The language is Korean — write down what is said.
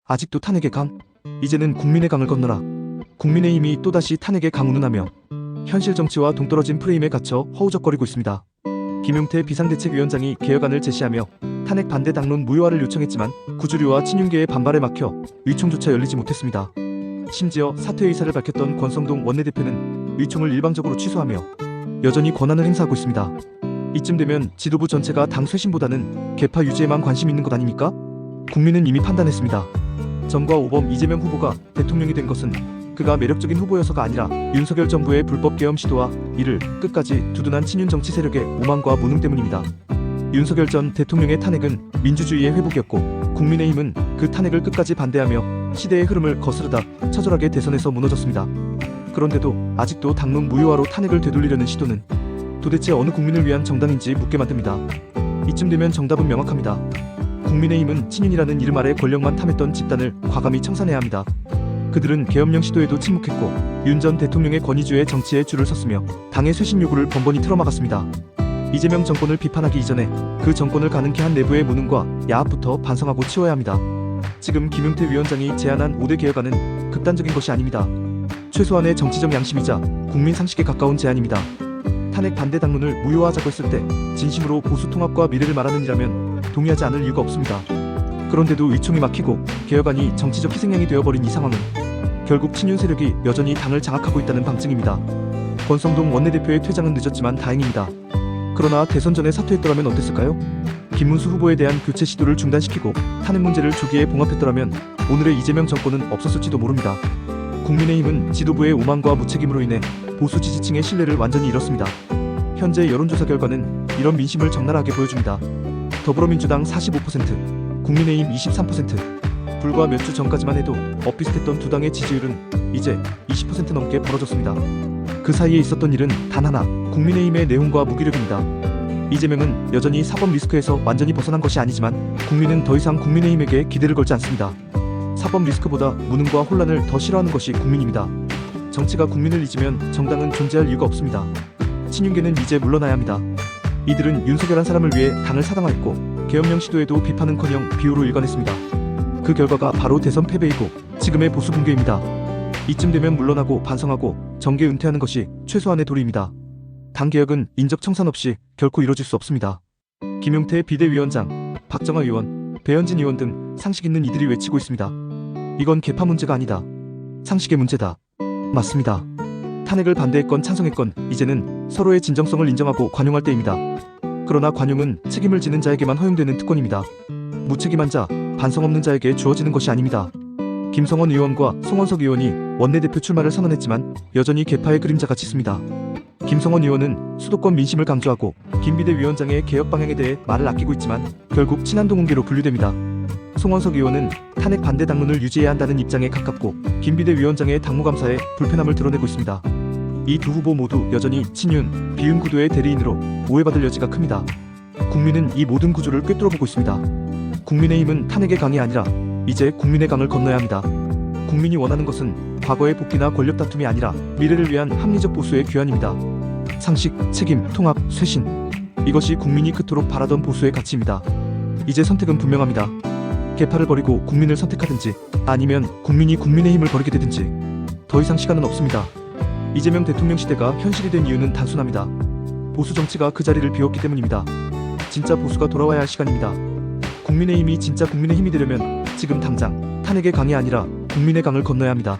아직도 탄핵의 강? 이제는 국민의 강을 건너라. 국민의힘이 또다시 탄핵의 강운운하며 현실 정치와 동떨어진 프레임에 갇혀 허우적거리고 있습니다. 김용태 비상대책위원장이 개혁안을 제시하며 탄핵 반대 당론 무효화를 요청했지만 구주류와 친윤계의 반발에 막혀 의총조차 열리지 못했습니다. 심지어 사퇴 의사를 밝혔던 권성동 원내대표는 의총을 일방적으로 취소하며 여전히 권한을 행사하고 있습니다. 이쯤 되면 지도부 전체가 당 쇄신보다는 개파 유지에만 관심 있는 것 아닙니까? 국민은 이미 판단했습니다. 정과 오범 이재명 후보가 대통령이 된 것은 그가 매력적인 후보여서가 아니라 윤석열 정부의 불법 계엄 시도와 이를 끝까지 두둔한 친윤 정치 세력의 오만과 무능 때문입니다. 윤석열 전 대통령의 탄핵은 민주주의의 회복이었고 국민의힘은 그 탄핵을 끝까지 반대하며 시대의 흐름을 거스르다 처절하게 대선에서 무너졌습니다. 그런데도 아직도 당론 무효화로 탄핵을 되돌리려는 시도는 도대체 어느 국민을 위한 정당인지 묻게 만듭니다. 이쯤 되면 정답은 명확합니다. 국민의힘은 친윤이라는 이름 아래 권력만 탐했던 집단을 과감히 청산해야 합니다. 그들은 계엄령 시도에도 침묵했고 윤 전 대통령의 권위주의 정치에 줄을 섰으며 당의 쇄신 요구를 번번이 틀어막았습니다. 이재명 정권을 비판하기 이전에 그 정권을 가능케 한 내부의 무능과 야합부터 반성하고 치워야 합니다. 지금 김용태 위원장이 제안한 5대 개혁안은 극단적인 것이 아닙니다. 최소한의 정치적 양심이자 국민 상식에 가까운 제안입니다. 탄핵 반대 당론을 무효화하자고 했을 때 진심으로 보수 통합과 미래를 말하는 이라면 동의하지 않을 이유가 없습니다. 그런데도 의총이 막히고 개혁안이 정치적 희생양이 되어버린 이 상황은 결국 친윤 세력이 여전히 당을 장악하고 있다는 방증입니다. 권성동 원내대표의 퇴장은 늦었지만 다행입니다. 그러나 대선 전에 사퇴했더라면 어땠을까요? 김문수 후보에 대한 교체 시도를 중단시키고 탄핵 문제를 조기에 봉합했더라면 오늘의 이재명 정권은 없었을지도 모릅니다. 국민의힘은 지도부의 오만과 무책임으로 인해 보수 지지층의 신뢰를 완전히 잃었습니다. 현재 여론조사 결과는 이런 민심을 적나라하게 보여줍니다. 더불어민주당 45%, 국민의힘 23%. 불과 몇 주 전까지만 해도 엇비슷했던 두 당의 지지율은 이제 20% 넘게 벌어졌습니다. 그 사이에 있었던 일은 단 하나, 국민의힘의 내홍과 무기력입니다. 이재명은 여전히 사법 리스크에서 완전히 벗어난 것이 아니지만 국민은 더 이상 국민의힘에게 기대를 걸지 않습니다. 사법 리스크보다 무능과 혼란을 더 싫어하는 것이 국민입니다. 정치가 국민을 잊으면 정당은 존재할 이유가 없습니다. 친윤계는 이제 물러나야 합니다. 이들은 윤석열 한 사람을 위해 당을 사당하였고 계엄령 시도에도 비판은커녕 비호로 일관했습니다. 그 결과가 바로 대선 패배이고 지금의 보수 붕괴입니다. 이쯤 되면 물러나고 반성하고 정계 은퇴하는 것이 최소한의 도리입니다. 당 개혁은 인적 청산 없이 결코 이뤄질 수 없습니다. 김용태 비대위원장, 박정아 의원, 배현진 의원 등 상식 있는 이들이 외치고 있습니다. 이건 개파 문제가 아니다. 상식의 문제다. 맞습니다. 탄핵을 반대했건 찬성했건 이제는 서로의 진정성을 인정하고 관용할 때입니다. 그러나 관용은 책임을 지는 자에게만 허용되는 특권입니다. 무책임한 자, 반성 없는 자에게 주어지는 것이 아닙니다. 김성원 의원과 송원석 의원이 원내대표 출마를 선언했지만 여전히 개파의 그림자가 짙습니다. 김성원 의원은 수도권 민심을 강조하고 김 비대위원장의 개혁 방향에 대해 말을 아끼고 있지만 결국 친한동훈계로 분류됩니다. 송원석 의원은 탄핵 반대 당론을 유지해야 한다는 입장에 가깝고 김 비대위원장의 당무감사에 불편함을 드러내고 있습니다. 이 두 후보 모두 여전히 친윤, 비윤 구도의 대리인으로 오해받을 여지가 큽니다. 국민은 이 모든 구조를 꿰뚫어보고 있습니다. 국민의힘은 탄핵의 강이 아니라 이제 국민의 강을 건너야 합니다. 국민이 원하는 것은 과거의 복귀나 권력 다툼이 아니라 미래를 위한 합리적 보수의 귀환입니다. 상식, 책임, 통합, 쇄신. 이것이 국민이 그토록 바라던 보수의 가치입니다. 이제 선택은 분명합니다. 개파를 버리고 국민을 선택하든지 아니면 국민이 국민의힘을 버리게 되든지 더 이상 시간은 없습니다. 이재명 대통령 시대가 현실이 된 이유는 단순합니다. 보수 정치가 그 자리를 비웠기 때문입니다. 진짜 보수가 돌아와야 할 시간입니다. 국민의힘이 진짜 국민의 힘이 되려면 지금 당장 탄핵의 강이 아니라 국민의 강을 건너야 합니다.